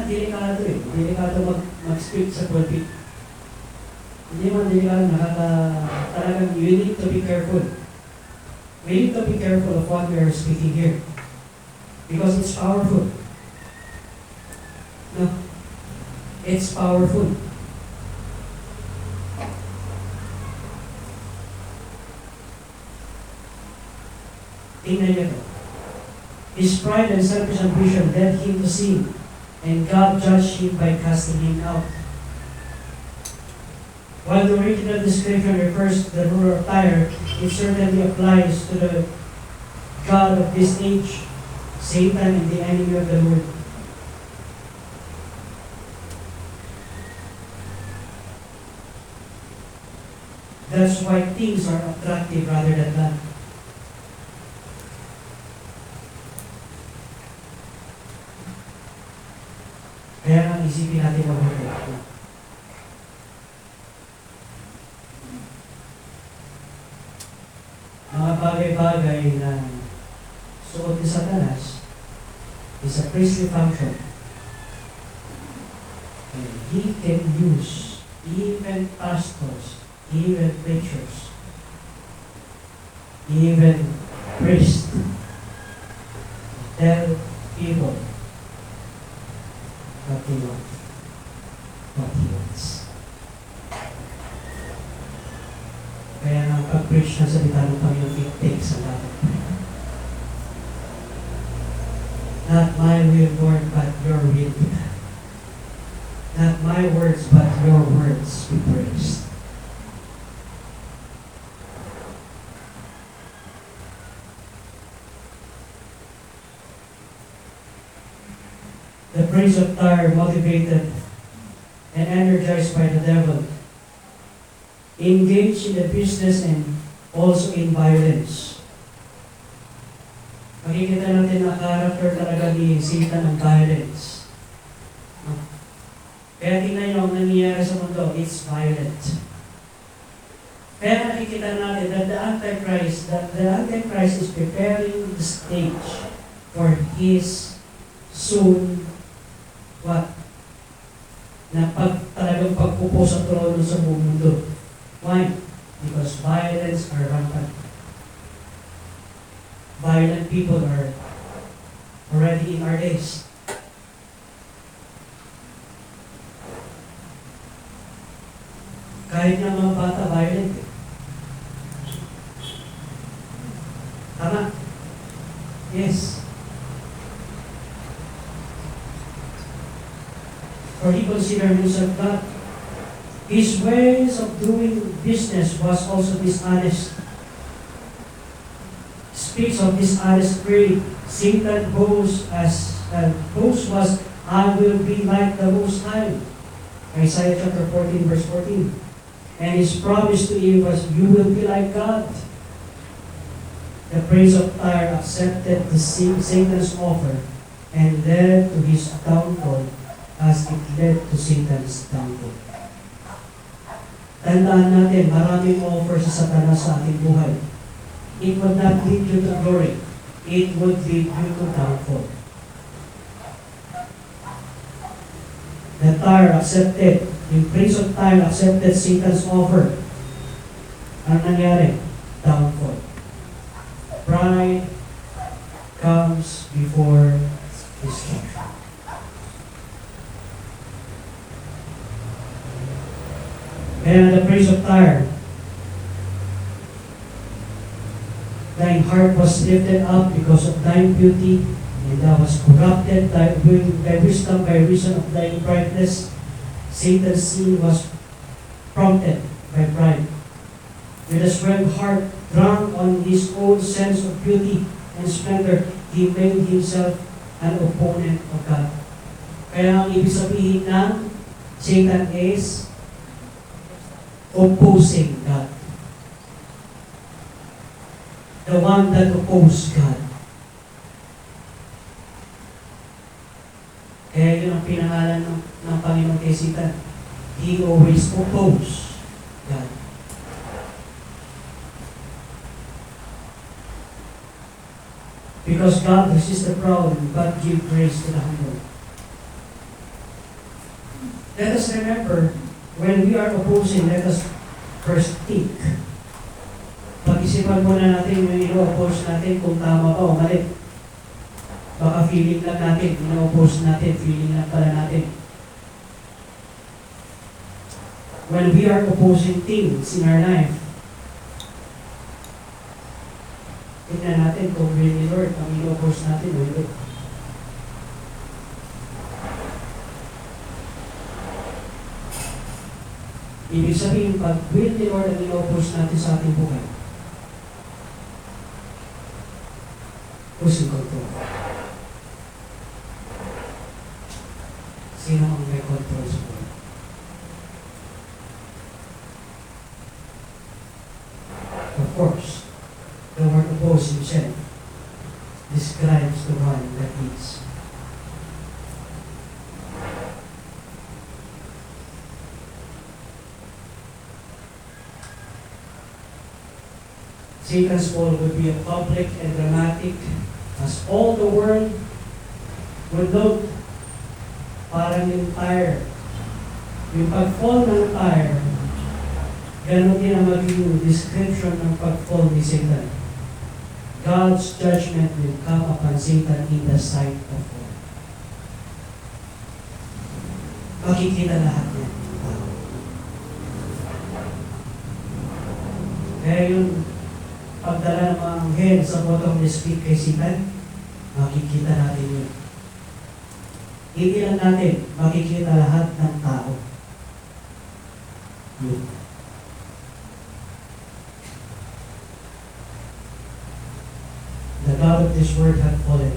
delikado eh. Delikado mag-speak sa pulpit. Hindi man delikado, talagang you need to be careful. We need to be careful of what we are speaking here. Because it's powerful. No? It's powerful. Tingnan niyo ito. His pride and selfish ambition led him to sin, and God judged him by casting him out. While the original description refers to the ruler of Tyre, it certainly applies to the God of this age, Satan and the enemy of the Lord. That's why things are attractive rather than God. Kaya nga isipin natin mabuti. Mga bagay-bagay na suot ni Satanas priestly function. And he can use even pastors, even preachers, even priests to tell people what they want, what he wants. Kaya ang pag-preach ng salita ng Panginoon, it takes a lot of prayer. Not my will, Lord, but your will be done. Not my words, but your words be praised. The praise of Tyre, motivated and energized by the devil, engaged in the business and also in violence. Makikita natin na character talaga ni Satan ng violence. Kaya tingnan nyo ang nangyayari sa mundo, it's violent. Kaya nakikita natin that the Antichrist is preparing the stage for his soon what? Na talagang pagpupo sa trono sa buong mundo. Why? Because violence are rampant. Violent people are already in our days. Kahit na mga bata, violent. Tama? Yes. For he considered himself God. His ways of doing business was also dishonest. Speaks of dishonest greed. Satan boasts was, I will be like the Most High. Isaiah chapter 14, verse 14. And his promise to Eve was, you will be like God. The praise of Tyre accepted Satan's offer and led to his downfall as it led to Satan's downfall. Tandaan natin, maraming offer sa Satanas sa ating buhay. It would not lead you to glory. It would lead you to downfall. The Tyre accepted, yung prince of Tyre accepted Satan's offer. Ano nangyari? Downfall. Pride comes before destruction. And the praise of Tyre, thine heart was lifted up because of thine beauty, and thou was corrupted by wisdom by reason of thy brightness. Satan's sin was prompted by pride. With a swelled heart, drunk on his own sense of beauty and splendor, he made himself an opponent of God. Kaya ang ibig sabihin ng Satan is opposing God. The one that opposes God. Kaya yun ang pinangalan ng Panginoon kay Satan. He always opposes God. Because God resists the proud, but gives grace to the humble. Let us remember, when we are opposing, let us first think. Pag-isipan muna natin yung ino-oppose natin kung tama ba o mali. Baka feeling lang natin, ino-oppose natin, feeling lang pala natin. When we are opposing things in our life, tingnan natin kung really Lord, ang ino-oppose natin o hindi. Ibig sabihin, pag will ni Lord ang ino-oppose natin sa ating buhay, who's in control? Sino ang may control sa buhay? Of course, the word oppose himself describes the one that leads. Satan's fall would be a public and dramatic, as all the world Good note, parang yung tire. Yung pag-fall ng tire, ganun din ang magiging description ng pag-fall ni Satan. God's judgment will come upon Satan in the sight of all. Makikita lahat yan. Kaya yung pagdala ng mga anghel sa bottom of the speak kay Satan, makikita natin yun. Hindi lang natin, makikita lahat ng tao. Yun. The God of this world had fallen.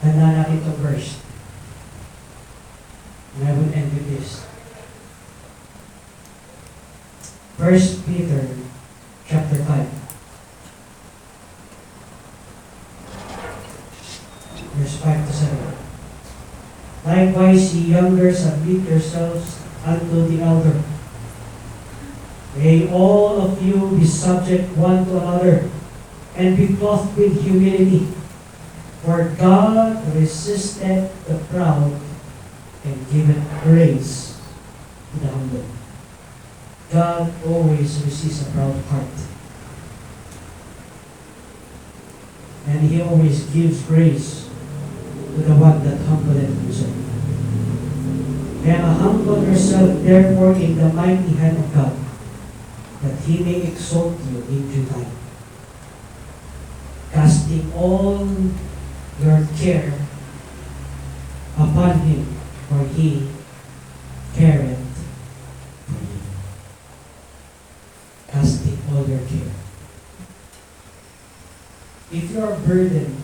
Tanda natin itong verse. And I will end with this. 1 Peter chapter 5. Verse 5 to 7. Likewise, ye younger, submit yourselves unto the elder. May all of you be subject one to another, and be clothed with humility. For God resisteth the proud, and giveth grace to the humble. God always resists a proud heart. And He always gives grace to the one that humbleth himself. Kaya humble yourself therefore in the mighty hand of God, that He may exalt you in due time, casting all your care upon Him, for He careth for you. Casting all your care. If you are burdened,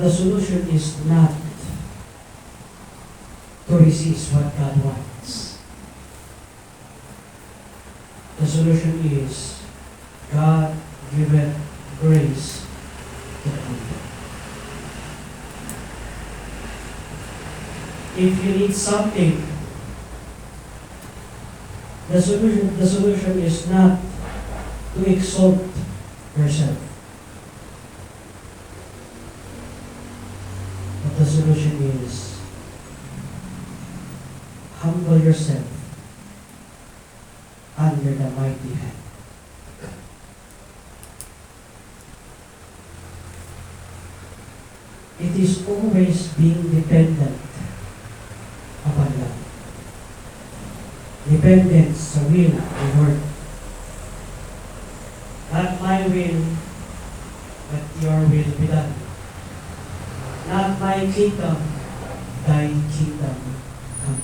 the solution is not to resist what God wants. The solution is God giveth grace to the humble. If you need something, the solution is not to exalt yourself. But the solution is humble yourself under the mighty hand. It is always being dependent upon God. Dependence sa will of the Lord. Not my will, but your will be done. Not my kingdom, thy kingdom come.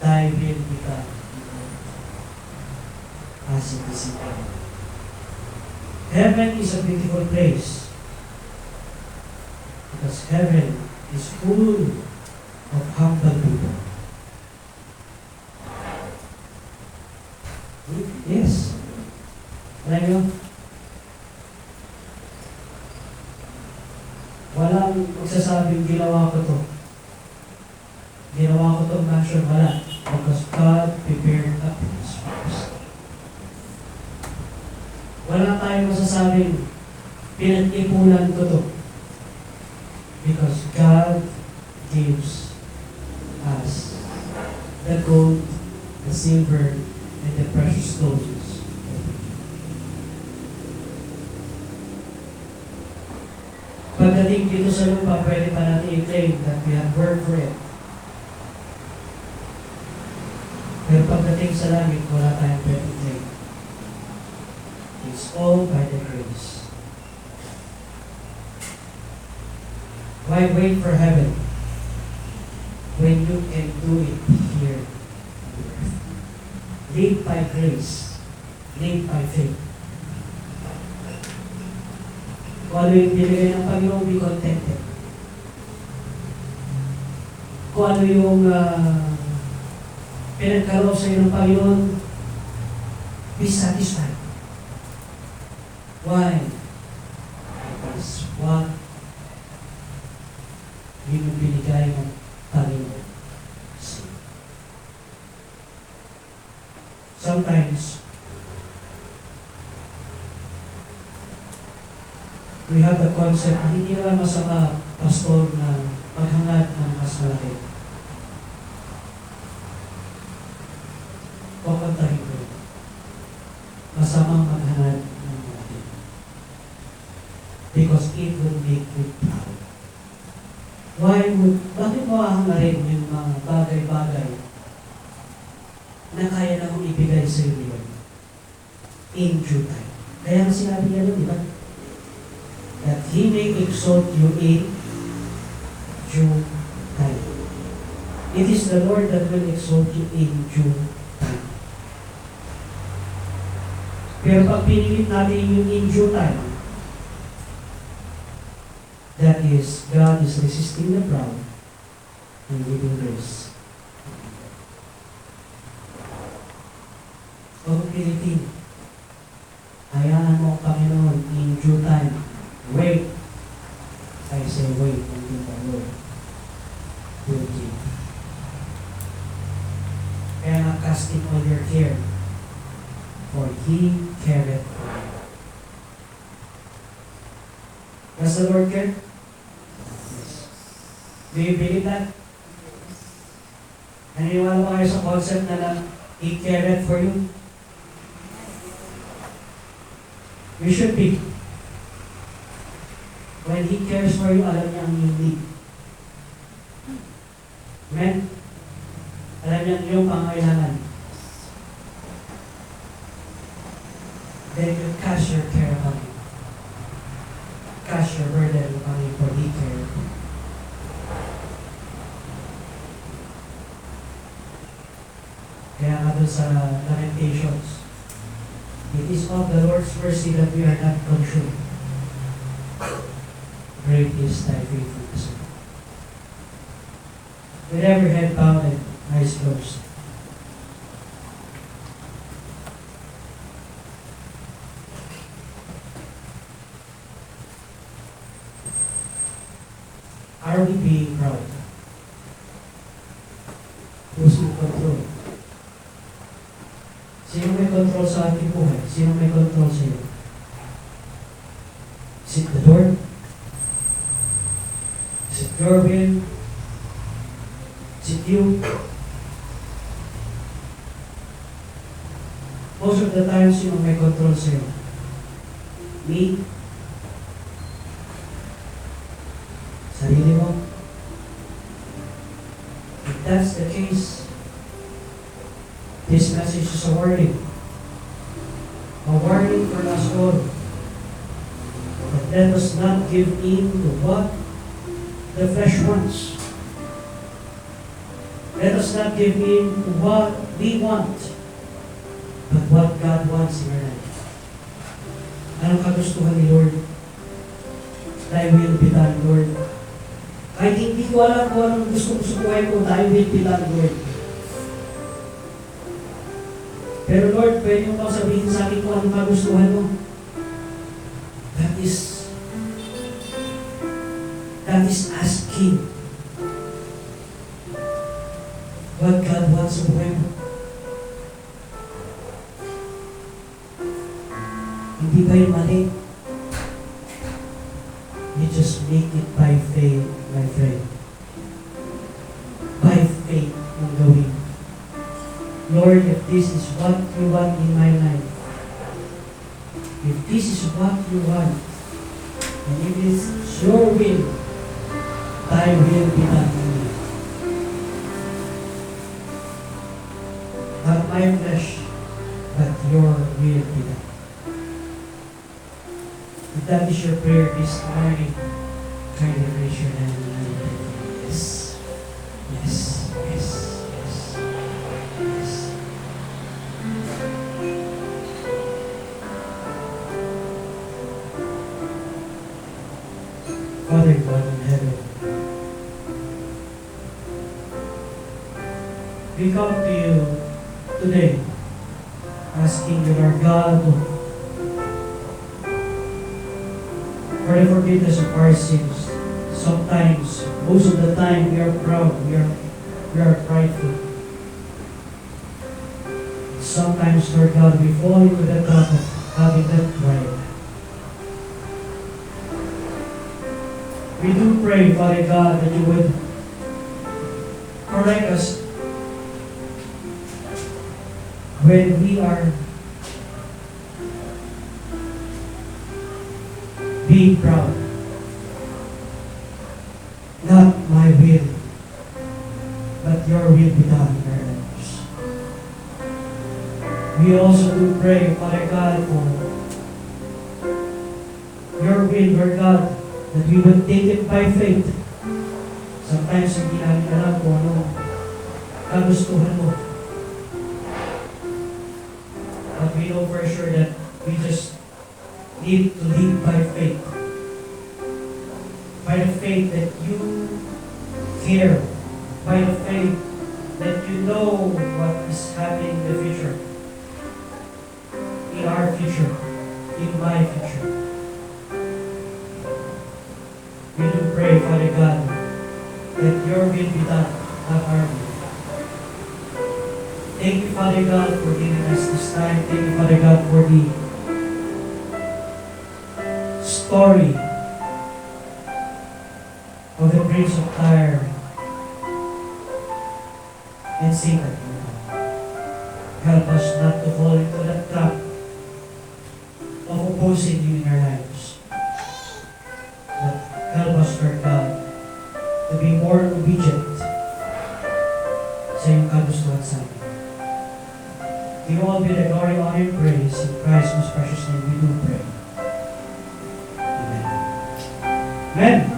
Thy will be done, as it is in heaven. Heaven is a beautiful place, because heaven is full of humble people. Yes. Alam nyo, walang magsasabing ginawa ko to. Ginawa ko to mansion, wala. Because God prepared a place for us. Wala tayong masasabing pinag-ipunan ko to. Because God gives us the gold, the silver, and the precious stones. Pagdating dito sa lupa, pwede pa natin i-claim that we have worked for it. Pero pagdating sa langit, wala tayong pwede i-claim. It's all by the grace. Why wait for heaven when you can do it here on the earth? Live by grace. Live by faith. Kung ano yung binigay ng Panginoon, be contented. Kung ano yung pinagkaloob sa iyo ng Panginoon, be satisfied. Why? Because what yun yung binigay ng Panginoon sa iyo. Sometimes, we have the concept na hindi naman masama, pastor, na maghangad ng mas malaki. Papantahin ko. Masamang maghangad ng malaki. Because it will make you proud. Bakit mo ahangarin yung mga bagay-bagay na kaya na mong ibigay sa iyo yun? In due time. Kaya nga sinabi niya doon, di ba? That He may exalt you in due time. It is the Lord that will exalt you in due time. Pero pag pinigit natin yung in due time, that is, God is resisting the proud and giving grace. Pag pinitin, hayaan mo ang Panginoon in due time. Wait. I say wait until the Lord will give. Kaya nga casting all your care, for He careth for you. Does the Lord care? Yes. Do you believe that? Naniniwala ba kayo sa concept na lang, He careth for you? We should be. When He cares for you, alam niya ang iyong need. Amen? Alam niya ang iyong pangailangan. Then you cast your care upon Him. Cast your burden upon Him, for He cares for you. Kaya nga dun sa Lamentations, it is of the Lord's mercy that we are not consumed. Great is thy faithfulness. With every head bowed and eyes closed. Are we being proud? Who's in control? Sino may control sa ating buhay? Sino may control sa iyo? Is it the Lord? Is it your will? Is it you? Most of the time, sino may control sa iyo? Me? Sarili mo? If that's the case, this message is a warning. A warning for us all. But let us not give in to what the flesh wants. Let us not give in to what we want, but what God wants in our life. Anong kagustuhan ni Lord? Thy will be done, Lord. Kahit hindi ko alam kung anong gusto ko sa buhay ko, Thy will be done, Lord. Pero Lord, pwede mo bang sabihin sa akin kung anong kagustuhan mo? That is asking what God wants sa buhay mo. Hindi ba yung mali? You just make it by faith, my friend. By faith yung gawin. Lord, if this is what you want in my life, if this is what you want, and if it's your will, Thy will be done in me. Not my flesh, but your will be done. If that is your prayer this morning, kindly raise your hand and I will pray for you. Yes. Yes. Yes. Yes. Yes. Father God in heaven, we come to you today asking you, our God, for the forgiveness of our sins. Sometimes, most of the time, we are proud, we are prideful. Sometimes, Lord God, we fall into the trap of having that pride. We do pray, Father God, that you would correct us when we are being proud. Not my will, but your will be done in our lives. We also do pray, Father God, for your will, Lord God, that we would take it by faith. Sometimes hindi namin alam kung ano kagustuhan mo. But we know for sure that we just need to live by faith. By the faith that you care. By the faith that you know what is happening in the future. In our future. In my future. We do pray, Father God, that your will be done, not our will. Thank you, Father God, for giving us this time. Thank you, Father God, for the story of the Prince of Tyre and Satan. Help us not to fall into that trap of opposing you in our lives. But help us, Lord God, to be more obedient sa iyong kagustuhan sa amin. To you all be the glory, honor, and praise. In Christ's most precious name we do pray. Amen. Amen.